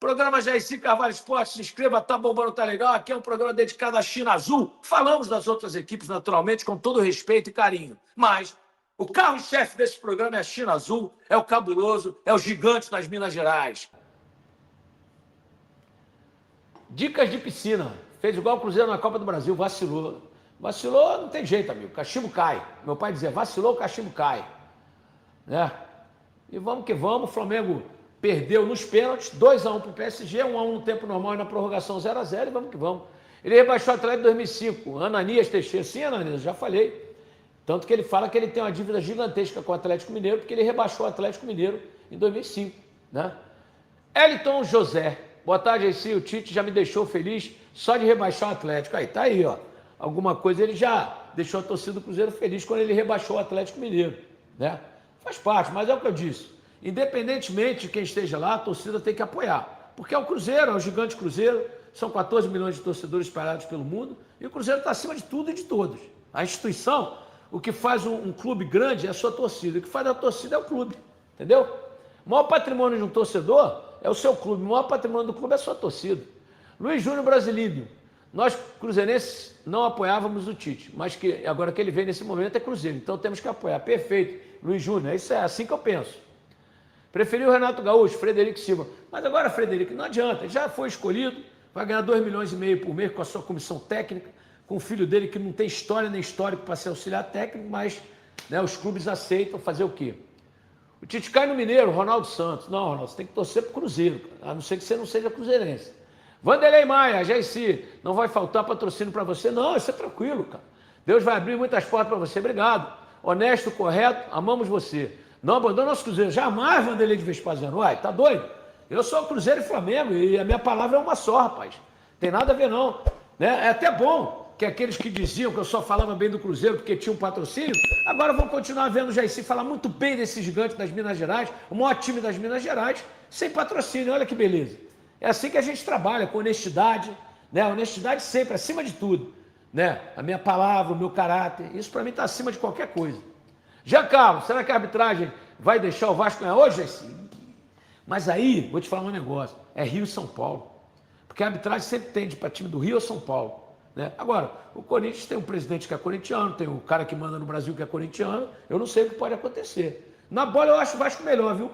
Programa Jaircy Carvalho Esporte, se inscreva, tá bombando, tá legal. Aqui é um programa dedicado à China Azul. Falamos das outras equipes, naturalmente, com todo respeito e carinho. Mas o carro-chefe desse programa é a China Azul, é o cabuloso, é o gigante das Minas Gerais. Dicas de piscina. Fez igual o Cruzeiro na Copa do Brasil, vacilou. Vacilou, não tem jeito, amigo. Cachimbo cai. Meu pai dizia, vacilou, o cachimbo cai. Né? E vamos que vamos, o Flamengo perdeu nos pênaltis, 2-1 para o PSG, 1-1 no tempo normal e na prorrogação 0-0, e vamos que vamos. Ele rebaixou o Atlético em 2005, Ananias Teixeira, sim, Ananias, já falei. Tanto que ele fala que ele tem uma dívida gigantesca com o Atlético Mineiro, porque ele rebaixou o Atlético Mineiro em 2005, né? Eliton José, boa tarde, Jaircy, o Tite já me deixou feliz só de rebaixar o Atlético. Aí, tá aí, ó. Alguma coisa ele já deixou a torcida do Cruzeiro feliz quando ele rebaixou o Atlético Mineiro, né? Faz parte, mas é o que eu disse. Independentemente de quem esteja lá, a torcida tem que apoiar. Porque é o Cruzeiro, é o gigante Cruzeiro, são 14 milhões de torcedores espalhados pelo mundo, e o Cruzeiro está acima de tudo e de todos. A instituição, o que faz um clube grande é a sua torcida, o que faz a torcida é o clube, entendeu? O maior patrimônio de um torcedor é o seu clube, o maior patrimônio do clube é a sua torcida. Luiz Júnior Brasileiro, nós cruzeirenses não apoiávamos o Tite, mas que agora que ele vem nesse momento é Cruzeiro, então temos que apoiar. Perfeito, Luiz Júnior, isso é assim que eu penso. Preferiu o Renato Gaúcho, Frederico Silva. Mas agora, Frederico, não adianta, já foi escolhido, vai ganhar 2,5 milhões por mês com a sua comissão técnica, com o filho dele que não tem história nem histórico para ser auxiliar técnico, mas né, os clubes aceitam fazer o quê? O Tite cai no Mineiro, Ronaldo Santos. Não, Ronaldo, você tem que torcer para o Cruzeiro, cara, a não ser que você não seja cruzeirense. Vanderlei Maia, Jaircy, não vai faltar patrocínio para você? Não, isso é tranquilo, cara. Deus vai abrir muitas portas para você, obrigado. Honesto, correto, amamos você. Não abandona nosso Cruzeiro. Jamais, Vanderlei de Vespasiano. Uai, tá doido? Eu sou Cruzeiro e Flamengo e a minha palavra é uma só, rapaz. Tem nada a ver, não. Né? É até bom que aqueles que diziam que eu só falava bem do Cruzeiro porque tinha um patrocínio, agora vão continuar vendo o Jaircy falar muito bem desse gigante das Minas Gerais, o maior time das Minas Gerais, sem patrocínio. Olha que beleza. É assim que a gente trabalha, com honestidade, né? Honestidade sempre, acima de tudo. Né? A minha palavra, o meu caráter, isso para mim está acima de qualquer coisa. Já, Carlos, será que a arbitragem vai deixar o Vasco ganhar hoje, Jaircy? Mas aí, vou te falar um negócio, é Rio e São Paulo. Porque a arbitragem sempre tende para time do Rio ou São Paulo. Né? Agora, o Corinthians tem um presidente que é corintiano, tem o cara que manda no Brasil que é corintiano, eu não sei o que pode acontecer. Na bola eu acho o Vasco melhor, viu?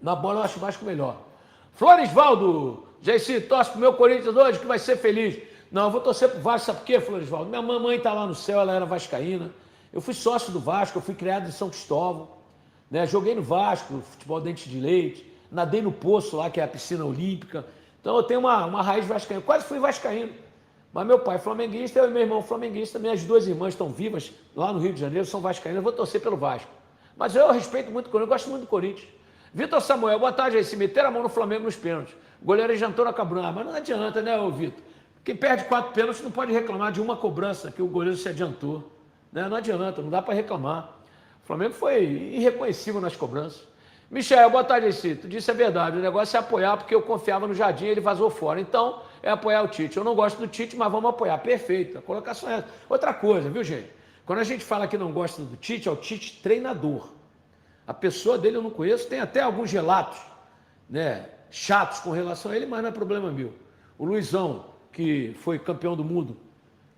Na bola eu acho o Vasco melhor. Florisvaldo, Jaircy, torce pro meu Corinthians hoje que vai ser feliz. Não, eu vou torcer pro Vasco, sabe por quê, Florisvaldo? Minha mamãe tá lá no céu, ela era vascaína. Eu fui sócio do Vasco, eu fui criado em São Cristóvão, né? Joguei no Vasco, futebol dente de leite, nadei no Poço lá, que é a piscina olímpica. Então eu tenho uma raiz vascaína, quase fui vascaíno. Mas meu pai é flamenguista, eu e meu irmão flamenguista, minhas duas irmãs estão vivas lá no Rio de Janeiro, são vascaínas, eu vou torcer pelo Vasco. Mas eu respeito muito o Corinthians, eu gosto muito do Corinthians. Vitor Samuel, boa tarde aí, se meter a mão no Flamengo nos pênaltis. O goleiro jantou na cabruna, mas não adianta, né, Vitor? Quem perde 4 pênaltis não pode reclamar de uma cobrança que o goleiro se adiantou. Né? Não adianta, não dá para reclamar. O Flamengo foi irreconhecível nas cobranças. Michel, boa tarde, Jaircy. Tu disse a verdade, o negócio é apoiar porque eu confiava no Jardim e ele vazou fora. Então, é apoiar o Tite. Eu não gosto do Tite, mas vamos apoiar. Perfeito, a colocação é essa. Outra coisa, viu, gente? Quando a gente fala que não gosta do Tite, é o Tite treinador. A pessoa dele eu não conheço, tem até alguns relatos, né, chatos com relação a ele, mas não é problema meu. O Luizão, que foi campeão do mundo,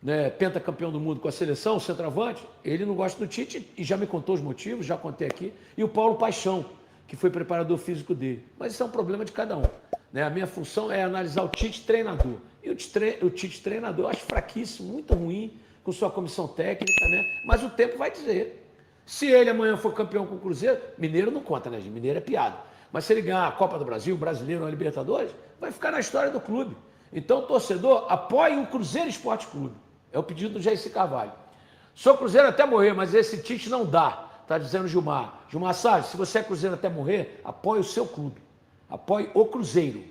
né, pentacampeão do mundo com a seleção, o centroavante, ele não gosta do Tite e já me contou os motivos, já contei aqui. E o Paulo Paixão, que foi preparador físico dele. Mas isso é um problema de cada um. Né? A minha função é analisar o Tite treinador. E o Tite treinador eu acho fraquíssimo, muito ruim, com sua comissão técnica, né? Mas o tempo vai dizer. Se ele amanhã for campeão com o Cruzeiro, Mineiro não conta, né, gente? Mineiro é piada. Mas se ele ganhar a Copa do Brasil, o Brasileiro ou a Libertadores, vai ficar na história do clube. Então, torcedor, apoie o Cruzeiro Esporte Clube. É o pedido do Jaircy Carvalho. Sou Cruzeiro até morrer, mas esse Tite não dá, está dizendo Gilmar. Gilmar Salles, se você é Cruzeiro até morrer, apoie o seu clube. Apoie o Cruzeiro.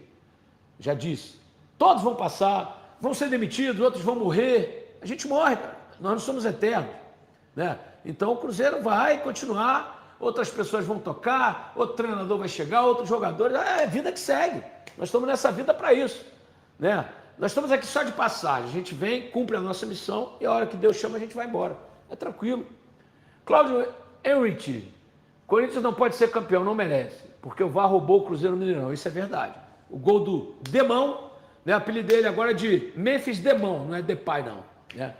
Já disse. Todos vão passar, vão ser demitidos, outros vão morrer. A gente morre, cara. Nós não somos eternos. Né? Então o Cruzeiro vai continuar, outras pessoas vão tocar, outro treinador vai chegar, outros jogadores. É vida que segue. Nós estamos nessa vida para isso. Né? Nós estamos aqui só de passagem. A gente vem, cumpre a nossa missão e a hora que Deus chama a gente vai embora. É tranquilo. Cláudio Henrique, Corinthians não pode ser campeão, não merece. porque o VAR roubou o Cruzeiro no Mineirão. Isso é verdade. O gol do Demão, né? O apelido dele agora é de Memphis Demão, não é Depay, não. Né?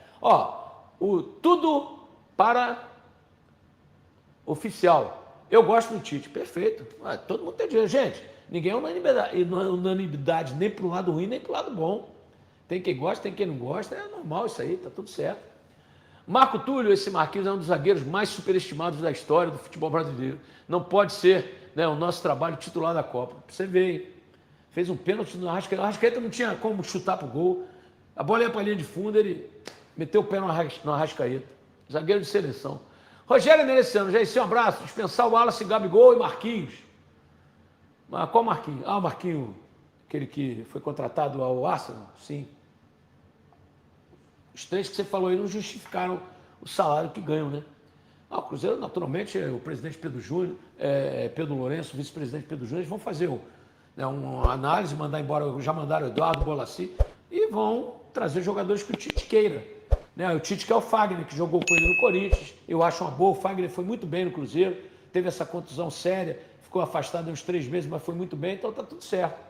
Tudo para oficial. Eu gosto do Tite, perfeito. Todo mundo tem direito. Gente, ninguém é unanimidade nem para o lado ruim, nem para o lado bom. Tem quem gosta, tem quem não gosta. É normal isso aí, tá tudo certo. Marco Túlio, esse Marquinhos, é um dos zagueiros mais superestimados da história do futebol brasileiro. Não pode ser, né, o nosso trabalho titular da Copa. Você vê, hein? Fez um pênalti no Arrascaeta. O Arrascaeta não tinha como chutar pro gol. A bola ia para a linha de fundo, ele meteu o pé no Arrascaeta. Zagueiro de seleção. Rogério Mereciano, já esse um abraço. Dispensar o Wallace, Gabigol e Marquinhos. Mas qual Marquinhos? O Marquinhos, aquele que foi contratado ao Arsenal? Sim. Os três que você falou aí não justificaram o salário que ganham, né? O Cruzeiro, naturalmente, o presidente Pedro Júnior, Pedro Lourenço, o vice-presidente Pedro Júnior, eles vão fazer uma análise, mandar embora, já mandaram o Eduardo Bolassi, e vão trazer jogadores que o Tite queira. Né? O Tite quer o Fagner, que jogou com ele no Corinthians, eu acho uma boa, o Fagner foi muito bem no Cruzeiro, teve essa contusão séria, ficou afastado uns 3 meses, mas foi muito bem, então tá tudo certo.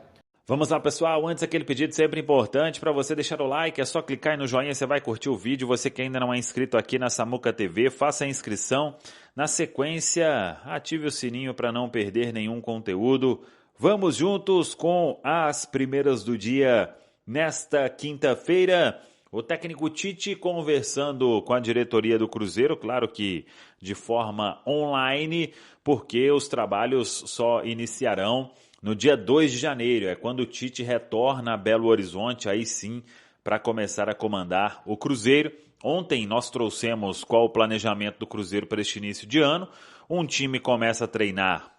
Vamos lá, pessoal, antes aquele pedido sempre importante para você deixar o like, é só clicar aí no joinha, você vai curtir o vídeo. Você que ainda não é inscrito aqui na Samuca TV, faça a inscrição. Na sequência, ative o sininho para não perder nenhum conteúdo. Vamos juntos com as primeiras do dia. Nesta quinta-feira, o técnico Tite conversando com a diretoria do Cruzeiro, claro que de forma online, porque os trabalhos só iniciarão no dia 2 de janeiro, é quando o Tite retorna a Belo Horizonte, aí sim, para começar a comandar o Cruzeiro. Ontem nós trouxemos qual o planejamento do Cruzeiro para este início de ano. Um time começa a treinar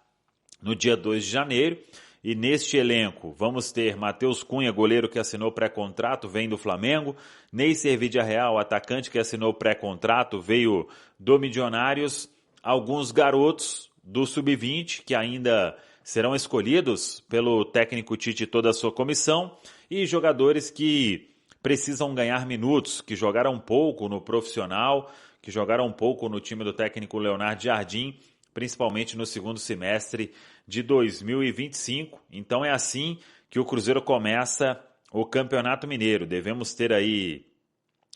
no dia 2 de janeiro, e neste elenco vamos ter Matheus Cunha, goleiro que assinou pré-contrato, vem do Flamengo. Ney Servídia Real, atacante que assinou pré-contrato, veio do Milionários. Alguns garotos do Sub-20 que ainda serão escolhidos pelo técnico Tite e toda a sua comissão, e jogadores que precisam ganhar minutos, que jogaram pouco no profissional, que jogaram pouco no time do técnico Leonardo Jardim, principalmente no segundo semestre de 2025. Então é assim que o Cruzeiro começa o Campeonato Mineiro. Devemos ter aí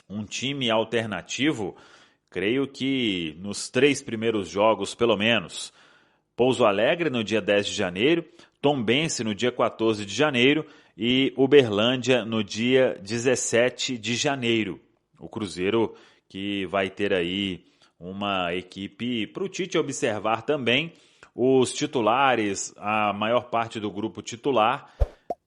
um time alternativo, creio que nos 3 primeiros jogos pelo menos. Pouso Alegre no dia 10 de janeiro, Tombense no dia 14 de janeiro e Uberlândia no dia 17 de janeiro. O Cruzeiro que vai ter aí uma equipe para o Tite observar também. Os titulares, a maior parte do grupo titular,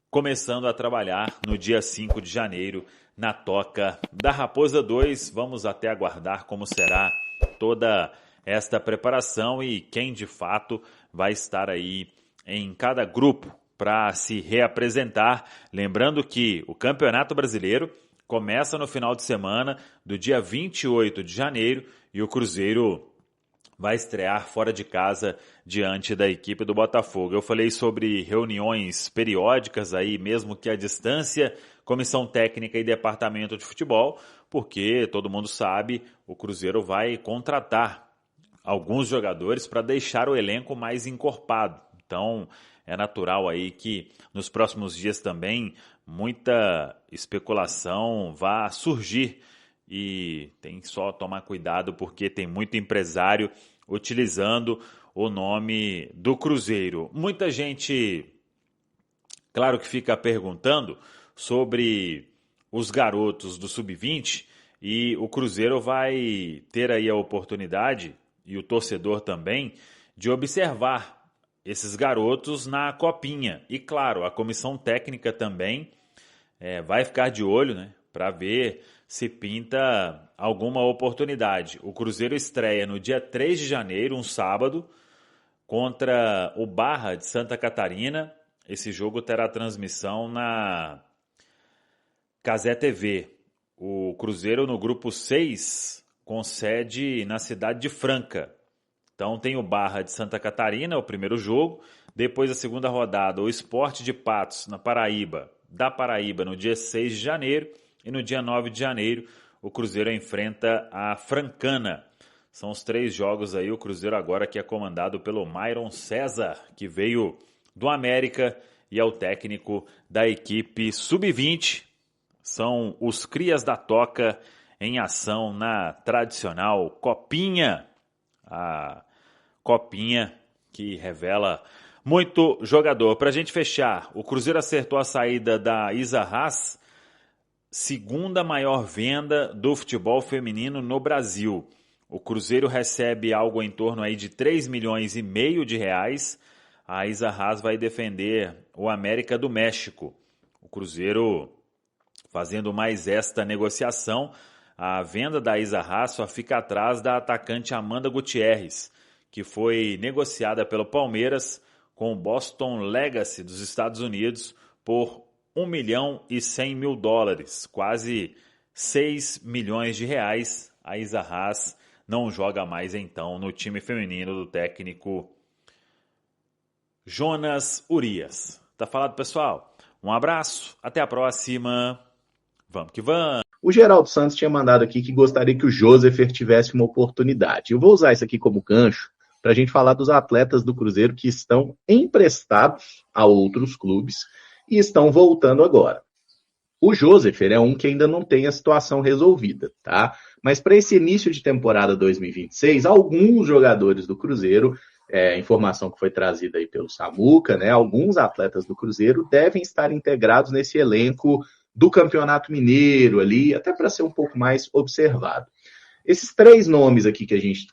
começando a trabalhar no dia 5 de janeiro na Toca da Raposa 2. Vamos até aguardar como será toda esta preparação e quem de fato vai estar aí em cada grupo para se reapresentar. Lembrando que o Campeonato Brasileiro começa no final de semana do dia 28 de janeiro e o Cruzeiro vai estrear fora de casa diante da equipe do Botafogo. Eu falei sobre reuniões periódicas aí, mesmo que à distância, comissão técnica e departamento de futebol, porque todo mundo sabe, o Cruzeiro vai contratar alguns jogadores para deixar o elenco mais encorpado. Então, é natural aí que nos próximos dias também muita especulação vá surgir e tem só tomar cuidado porque tem muito empresário utilizando o nome do Cruzeiro. Muita gente, claro que fica perguntando sobre os garotos do Sub-20 e o Cruzeiro vai ter aí a oportunidade, e o torcedor também, de observar esses garotos na copinha. E claro, a comissão técnica também vai ficar de olho, né, para ver se pinta alguma oportunidade. O Cruzeiro estreia no dia 3 de janeiro, um sábado, contra o Barra de Santa Catarina. Esse jogo terá transmissão na Cazé TV. O Cruzeiro no grupo 6 com sede na cidade de Franca. Então tem o Barra de Santa Catarina, o primeiro jogo. Depois a segunda rodada, o Sport de Patos, na Paraíba, no dia 6 de janeiro. E no dia 9 de janeiro, o Cruzeiro enfrenta a Francana. São os 3 jogos aí, o Cruzeiro agora que é comandado pelo Myron César, que veio do América e é o técnico da equipe Sub-20. São os Crias da Toca em ação na tradicional Copinha. A Copinha que revela muito jogador. Para a gente fechar, o Cruzeiro acertou a saída da Isa Haas, segunda maior venda do futebol feminino no Brasil. O Cruzeiro recebe algo em torno aí de 3,5 milhões de reais. A Isa Haas vai defender o América do México. O Cruzeiro fazendo mais esta negociação. A venda da Isa Haas só fica atrás da atacante Amanda Gutierrez, que foi negociada pelo Palmeiras com o Boston Legacy dos Estados Unidos por $1.100.000, quase 6 milhões de reais. A Isa Haas não joga mais então no time feminino do técnico Jonas Urias. Tá falado, pessoal? Um abraço, até a próxima. Vamos que vamos. O Geraldo Santos tinha mandado aqui que gostaria que o Josepher tivesse uma oportunidade. Eu vou usar isso aqui como gancho para a gente falar dos atletas do Cruzeiro que estão emprestados a outros clubes e estão voltando agora. O Josepher é um que ainda não tem a situação resolvida, tá? Mas para esse início de temporada 2026, alguns jogadores do Cruzeiro, informação que foi trazida aí pelo Samuca, né? Alguns atletas do Cruzeiro devem estar integrados nesse elenco do Campeonato Mineiro ali, até para ser um pouco mais observado. Esses 3 nomes aqui que a gente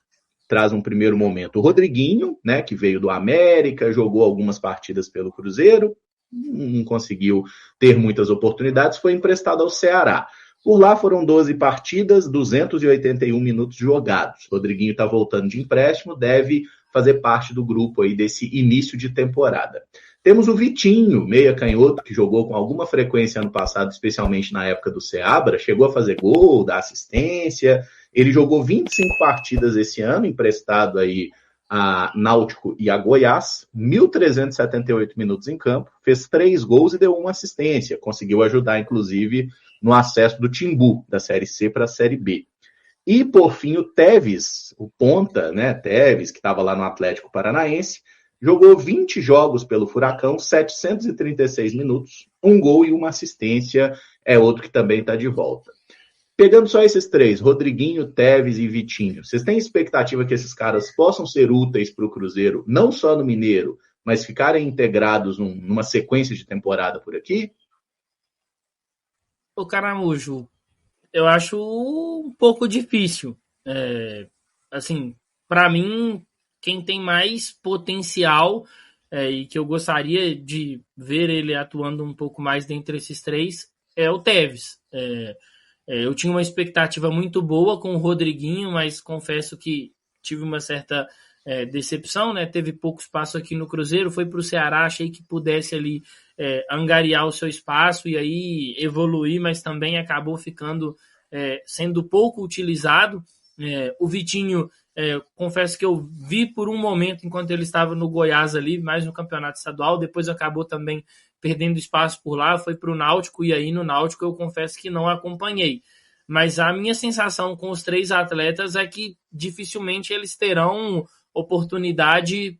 traz um primeiro momento. O Rodriguinho, né, que veio do América, jogou algumas partidas pelo Cruzeiro, não conseguiu ter muitas oportunidades, foi emprestado ao Ceará. Por lá foram 12 partidas, 281 minutos jogados. Rodriguinho está voltando de empréstimo, deve fazer parte do grupo aí desse início de temporada. Temos o Vitinho, meia canhoto, que jogou com alguma frequência ano passado, especialmente na época do Seabra, chegou a fazer gol, dar assistência. Ele jogou 25 partidas esse ano, emprestado aí a Náutico e a Goiás, 1.378 minutos em campo, fez 3 gols e deu 1 assistência. Conseguiu ajudar, inclusive, no acesso do Timbu, da Série C para a Série B. E, por fim, o Teves, o ponta, né, Teves, que estava lá no Atlético Paranaense, jogou 20 jogos pelo Furacão, 736 minutos, 1 gol e 1 assistência, é outro que também está de volta. Pegando só esses 3, Rodriguinho, Teves e Vitinho, vocês têm expectativa que esses caras possam ser úteis para o Cruzeiro, não só no Mineiro, mas ficarem integrados numa sequência de temporada por aqui? Ô Caramujo, eu acho um pouco difícil. Assim, para mim, quem tem mais potencial e que eu gostaria de ver ele atuando um pouco mais dentre esses 3 é o Teves. Eu tinha uma expectativa muito boa com o Rodriguinho, mas confesso que tive uma certa decepção, né? Teve pouco espaço aqui no Cruzeiro, foi para o Ceará, achei que pudesse ali angariar o seu espaço e aí evoluir, mas também acabou ficando sendo pouco utilizado. O Vitinho, confesso que eu vi por um momento enquanto ele estava no Goiás ali, mais no campeonato estadual, depois acabou também perdendo espaço por lá, foi para o Náutico, e aí no Náutico eu confesso que não acompanhei. Mas a minha sensação com os 3 atletas é que dificilmente eles terão oportunidade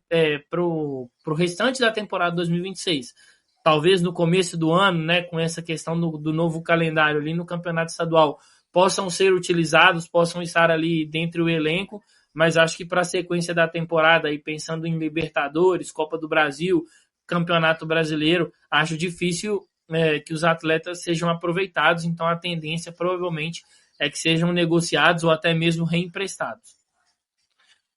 para o restante da temporada 2026. Talvez no começo do ano, né, com essa questão do novo calendário ali no campeonato estadual, possam ser utilizados, possam estar ali dentro do elenco, mas acho que para a sequência da temporada, aí pensando em Libertadores, Copa do Brasil, Campeonato Brasileiro, acho difícil que os atletas sejam aproveitados, então a tendência provavelmente é que sejam negociados ou até mesmo reemprestados.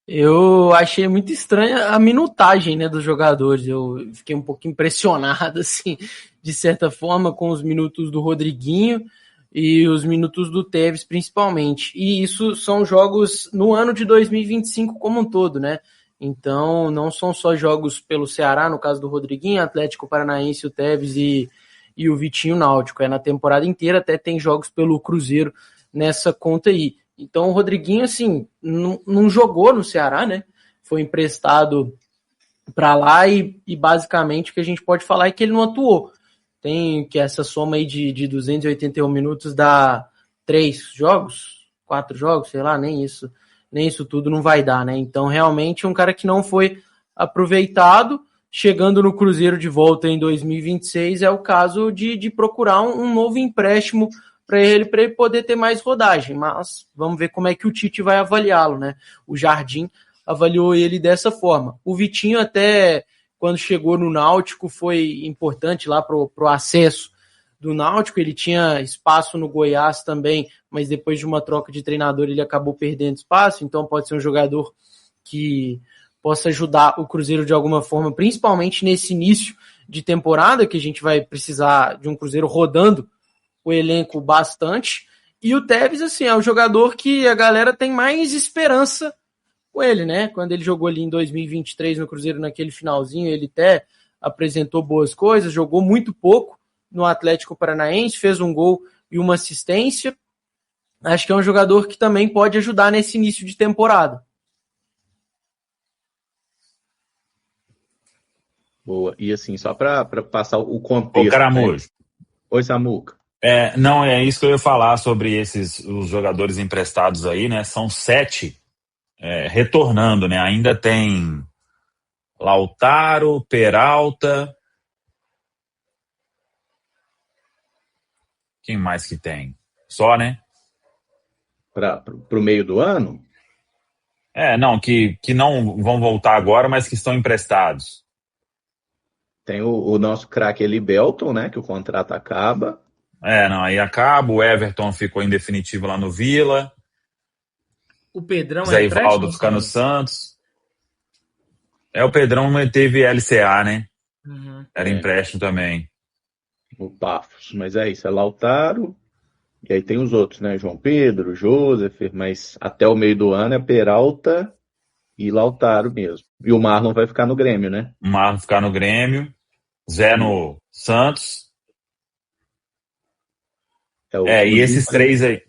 Eu achei muito estranha a minutagem, né, dos jogadores. Eu fiquei um pouco impressionado, assim, de certa forma, com os minutos do Rodriguinho e os minutos do Teves, principalmente. E isso são jogos no ano de 2025 como um todo, né? Então, não são só jogos pelo Ceará, no caso do Rodriguinho, Atlético Paranaense, o Teves e o Vitinho Náutico. Na temporada inteira até tem jogos pelo Cruzeiro nessa conta aí. Então, o Rodriguinho, assim, não jogou no Ceará, né? Foi emprestado para lá e basicamente o que a gente pode falar é que ele não atuou. Tem que essa soma aí de 281 minutos dá 3 jogos, 4 jogos, sei lá, nem isso. nem isso tudo não vai dar, né? Então, realmente, é um cara que não foi aproveitado. Chegando no Cruzeiro de volta em 2026, é o caso de procurar um novo empréstimo para ele poder ter mais rodagem. Mas vamos ver como é que o Tite vai avaliá-lo, né? O Jardim avaliou ele dessa forma. O Vitinho até, quando chegou no Náutico, foi importante lá pro acesso do Náutico. Ele tinha espaço no Goiás também, mas depois de uma troca de treinador ele acabou perdendo espaço, então pode ser um jogador que possa ajudar o Cruzeiro de alguma forma, principalmente nesse início de temporada, que a gente vai precisar de um Cruzeiro rodando o elenco bastante. E o Tevez, assim, é o jogador que a galera tem mais esperança com ele, né? Quando ele jogou ali em 2023 no Cruzeiro, naquele finalzinho, ele até apresentou boas coisas, jogou muito pouco no Atlético Paranaense, fez um gol e uma assistência. Acho que é um jogador que também pode ajudar nesse início de temporada. Boa. E assim, só para passar o contexto. Ô, Caramujo. Né? Oi, Samuca. Não, é isso que eu ia falar sobre os jogadores emprestados aí, né? São 7 retornando, né? Ainda tem Lautaro, Peralta. Quem mais que tem? Só, né? Para o meio do ano? Não, que não vão voltar agora, mas que estão emprestados. Tem o nosso craque Belton, né? Que o contrato acaba. Aí acaba. O Everton ficou em definitivo lá no Vila. O Pedrão Zé Ivaldo fica no Santos. O Pedrão teve LCA, né? Uhum. Era empréstimo também. O Pafos. Mas é isso, é Lautaro. E aí tem os outros, né? João Pedro, Joseph, mas até o meio do ano é Peralta e Lautaro mesmo. E o Marlon vai ficar no Grêmio, né? O Marlon ficar no Grêmio. Zé no Santos. E esses 3 aí.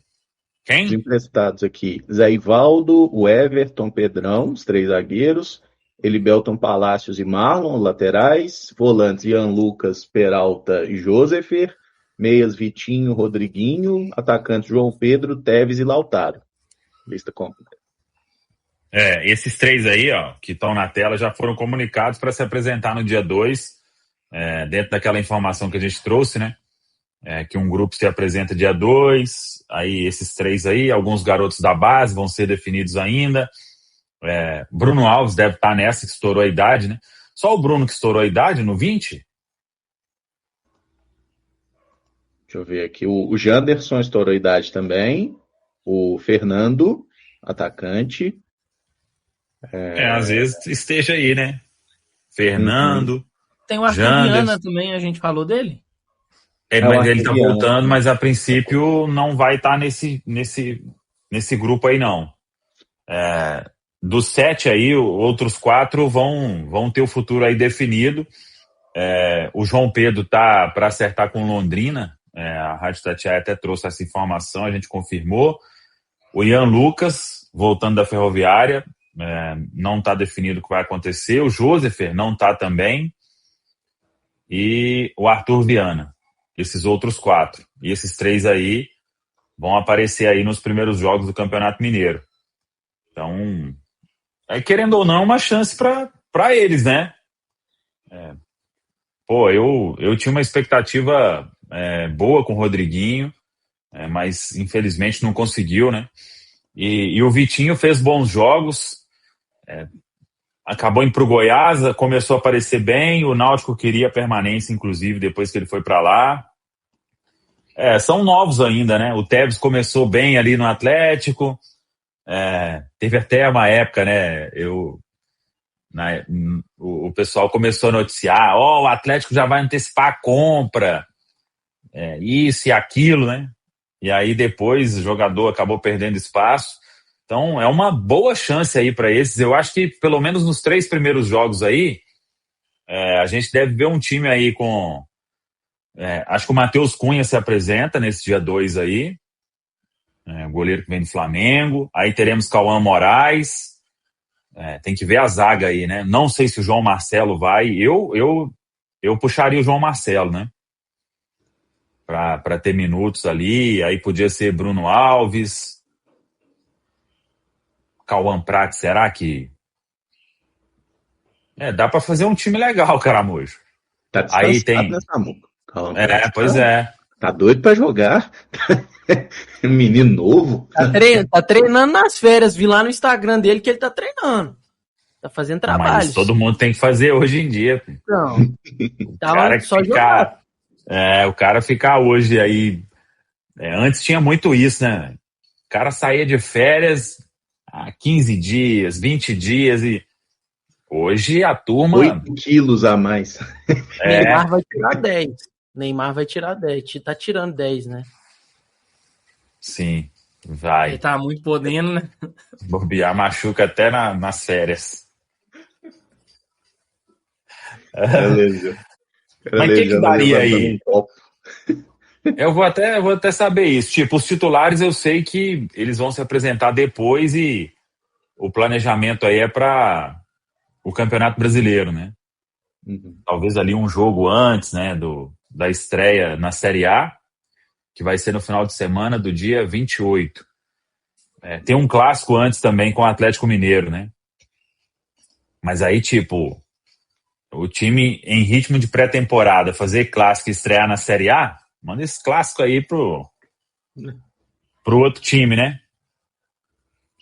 Quem? Os emprestados aqui. Zé Ivaldo, o Everton, Pedrão, os 3 zagueiros. Belton, Palácios e Marlon, laterais. Volantes, Ian Lucas, Peralta e Joseph. Meias, Vitinho, Rodriguinho. Atacantes, João Pedro, Tevez e Lautaro. Lista completa. Esses 3 aí, ó, que estão na tela, já foram comunicados para se apresentar no dia 2, dentro daquela informação que a gente trouxe, né? Que um grupo se apresenta dia 2, aí esses 3 aí, alguns garotos da base vão ser definidos ainda. Bruno Alves deve estar nessa, que estourou a idade, né? Só o Bruno que estourou a idade no 20? Deixa eu ver aqui. O Janderson estourou a idade também. O Fernando, atacante. Às vezes esteja aí, né? Fernando. Tem o Arthur Viana também, a gente falou dele? Ele tá voltando, mas a princípio não vai estar nesse grupo aí, não. Dos 7 aí, outros 4 vão ter o futuro aí definido. O João Pedro tá para acertar com Londrina. A Rádio Tatiaia até trouxe essa informação, a gente confirmou. O Ian Lucas, voltando da Ferroviária, não está definido o que vai acontecer. O Joseph não está também. E o Arthur Viana. Esses outros 4. E esses 3 aí vão aparecer aí nos primeiros jogos do Campeonato Mineiro. Então, querendo ou não, uma chance para eles, né? Eu tinha uma expectativa boa com o Rodriguinho, mas infelizmente não conseguiu, né? E o Vitinho fez bons jogos, acabou indo para o Goiás, começou a aparecer bem, o Náutico queria permanência, inclusive, depois que ele foi para lá. São novos ainda, né? O Tevez começou bem ali no Atlético, teve até uma época, né? O pessoal começou a noticiar, o Atlético já vai antecipar a compra, isso e aquilo, né? E aí depois o jogador acabou perdendo espaço. Então é uma boa chance aí para esses. Eu acho que pelo menos nos 3 primeiros jogos aí, a gente deve ver um time aí com... acho que o Matheus Cunha se apresenta nesse dia 2 aí, o goleiro que vem do Flamengo. Aí teremos Cauã Moraes. Tem que ver a zaga aí, né? Não sei se o João Marcelo vai. Eu puxaria o João Marcelo, né? Para ter minutos ali. Aí podia ser Bruno Alves, Cauã Prats, será que... dá pra fazer um time legal, Caramujo. Tá Aí descansado tem... nessa Samuca. Calma, pois é. Tá doido pra jogar. Menino novo. Tá treinando nas férias. Vi lá no Instagram dele que ele tá treinando. Tá fazendo Mas trabalhos. isso todo mundo tem que fazer hoje em dia. Não. Cara Só ficar... o cara ficar hoje aí... antes tinha muito isso, né? O cara saía de férias há 15 dias, 20 dias e... Hoje a turma... 8 quilos a mais. Neymar vai tirar 10. Neymar vai tirar 10. Tá tirando 10, né? Sim, vai. Ele tá muito podendo, né? Bobear machuca até nas férias. Beleza. Mas o que daria aí? Eu vou até saber isso. Tipo, os titulares eu sei que eles vão se apresentar depois e o planejamento aí é para o Campeonato Brasileiro, né? Uhum. Talvez ali um jogo antes, né, da estreia na Série A, que vai ser no final de semana do dia 28. Tem um clássico antes também com o Atlético Mineiro, né? Mas aí, tipo, o time em ritmo de pré-temporada, fazer clássico e estrear na Série A, manda esse clássico aí pro outro time, né?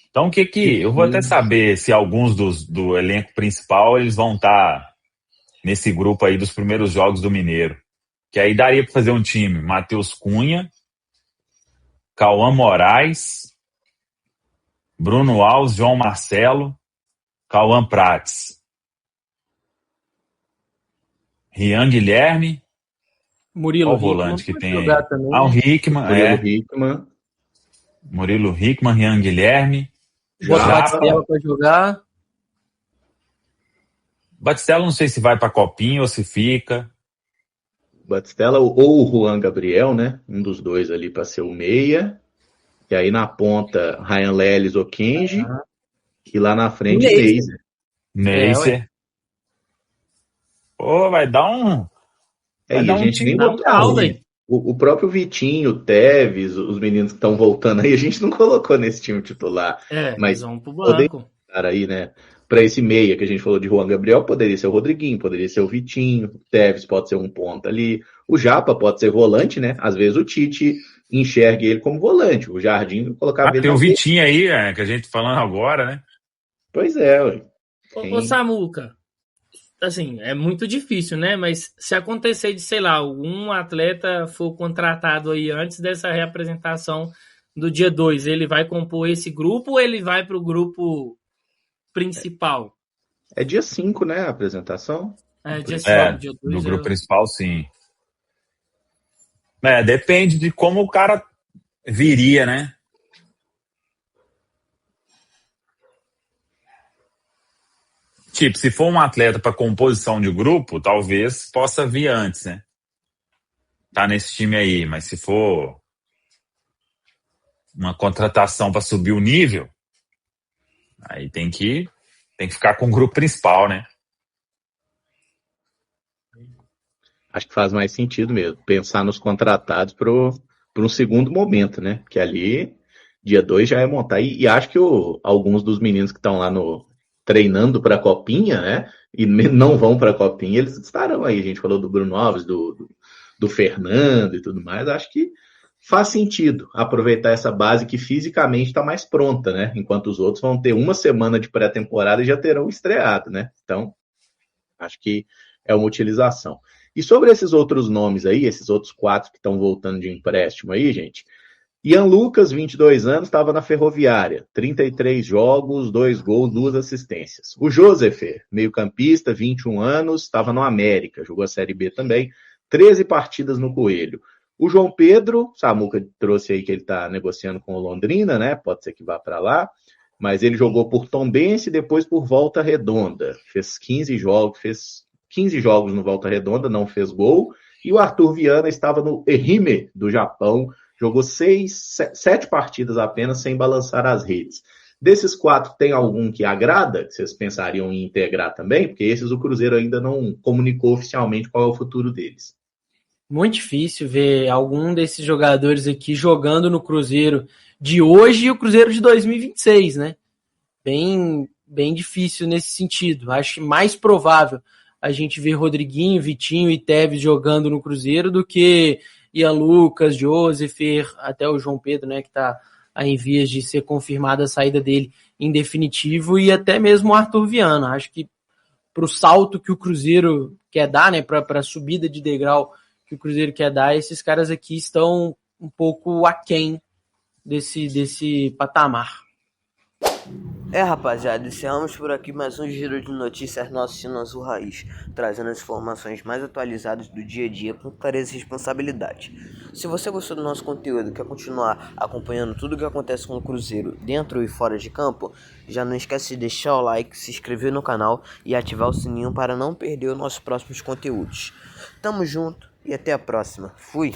Então, eu vou até saber se alguns do elenco principal eles vão estar nesse grupo aí dos primeiros jogos do Mineiro. Que aí daria para fazer um time: Matheus Cunha, Cauã Moraes, Bruno Alves, João Marcelo, Cauã Prats, Rian Guilherme, Murilo qual volante que tem aí? Também, o Hickman, Murilo Hickman, Rian Guilherme. Bota o Batistella pra jogar. Batistella não sei se vai pra Copinha ou se fica. Batistella ou o Juan Gabriel, né? Um dos dois ali para ser o meia. E aí na ponta, Ryan Lelis ou Kenji. E lá na frente, Neisser. Pô, vai dar um... a gente nem botou o próprio Vitinho, o Tevez, os meninos que estão voltando aí, a gente não colocou nesse time titular. Mas vão pro banco. Aí, né? Para esse meia que a gente falou de Juan Gabriel, poderia ser o Rodriguinho, poderia ser o Vitinho, o Tevez pode ser um ponta ali, o Japa pode ser volante, né? Às vezes o Tite enxerga ele como volante, o Jardim colocava ele. Tem o Vitinho aí, que a gente falando agora, né? Pois é, ué. Ô Samuca, assim, é muito difícil, né? Mas se acontecer de, sei lá, algum atleta for contratado aí antes dessa reapresentação do dia 2, ele vai compor esse grupo ou ele vai pro grupo principal? É dia 5, né, a apresentação? Dia 5, dia 2. No grupo principal, sim. Depende de como o cara viria, né? Tipo, se for um atleta para composição de grupo, talvez possa vir antes, né? Tá nesse time aí, mas se for uma contratação para subir o nível, aí tem que ficar com o grupo principal, né? Acho que faz mais sentido mesmo, pensar nos contratados para um segundo momento, né? Porque ali, dia 2 já é montar. E acho que alguns dos meninos que estão lá treinando para a Copinha, né? E não vão para a Copinha, eles estarão aí. A gente falou do Bruno Alves, do Fernando e tudo mais. Acho que faz sentido aproveitar essa base que fisicamente está mais pronta, né? Enquanto os outros vão ter uma semana de pré-temporada e já terão estreado, né? Então, acho que é uma utilização. E sobre esses outros nomes aí, esses outros 4 que estão voltando de empréstimo aí, gente, Ian Lucas, 22 anos, estava na Ferroviária, 33 jogos, 2 gols, 2 assistências. O Joseph, meio-campista, 21 anos, estava no América, jogou a Série B também, 13 partidas no Coelho. O João Pedro, Samuca trouxe aí que ele está negociando com o Londrina, né? Pode ser que vá para lá, mas ele jogou por Tombense e depois por Volta Redonda. Fez 15 jogos no Volta Redonda, não fez gol. E o Arthur Viana estava no Ehime, do Japão, jogou 7 partidas apenas sem balançar as redes. Desses 4, tem algum que agrada, que vocês pensariam em integrar também? Porque esses o Cruzeiro ainda não comunicou oficialmente qual é o futuro deles. Muito difícil ver algum desses jogadores aqui jogando no Cruzeiro de hoje e o Cruzeiro de 2026, né? bem difícil nesse sentido. Acho mais provável a gente ver Rodriguinho, Vitinho e Tevez jogando no Cruzeiro do que Ian Lucas, Joseph, até o João Pedro, né, que está em vias de ser confirmada a saída dele em definitivo, e até mesmo o Arthur Viana. Acho que para o salto que o Cruzeiro quer dar, né, para a subida de degrau que o Cruzeiro quer dar, esses caras aqui estão um pouco aquém desse patamar. Rapaziada, encerramos por aqui mais um giro de notícias nosso Sino Azul Raiz, trazendo as informações mais atualizadas do dia a dia com clareza e responsabilidade. Se você gostou do nosso conteúdo e quer continuar acompanhando tudo o que acontece com o Cruzeiro dentro e fora de campo, já não esquece de deixar o like, se inscrever no canal e ativar o sininho para não perder os nossos próximos conteúdos. Tamo junto e até a próxima. Fui!